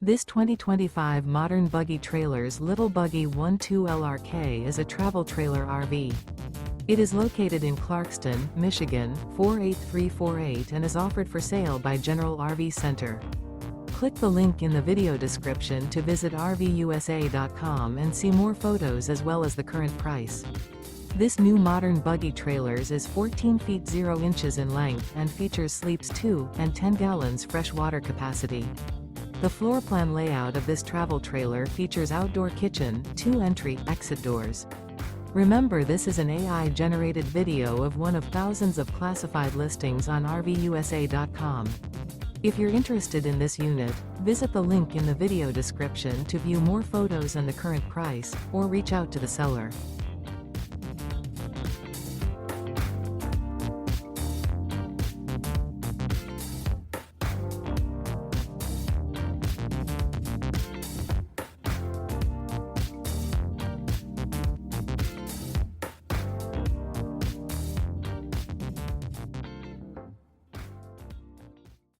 This 2025 Modern Buggy Trailers Little Buggy 12LRK is a travel trailer RV. It is located in Clarkston, Michigan, 48348 and is offered for sale by General RV Center. Click the link in the video description to visit RVUSA.com and see more photos as well as the current price. This new Modern Buggy Trailers is 14 feet 0 inches in length and features sleeps 2 and 10 gallons fresh water capacity. The floor plan layout of this travel trailer features outdoor kitchen, 2 entry/exit doors. Remember, this is an AI-generated video of one of thousands of classified listings on RVUSA.com. If you're interested in this unit, visit the link in the video description to view more photos and the current price, or reach out to the seller.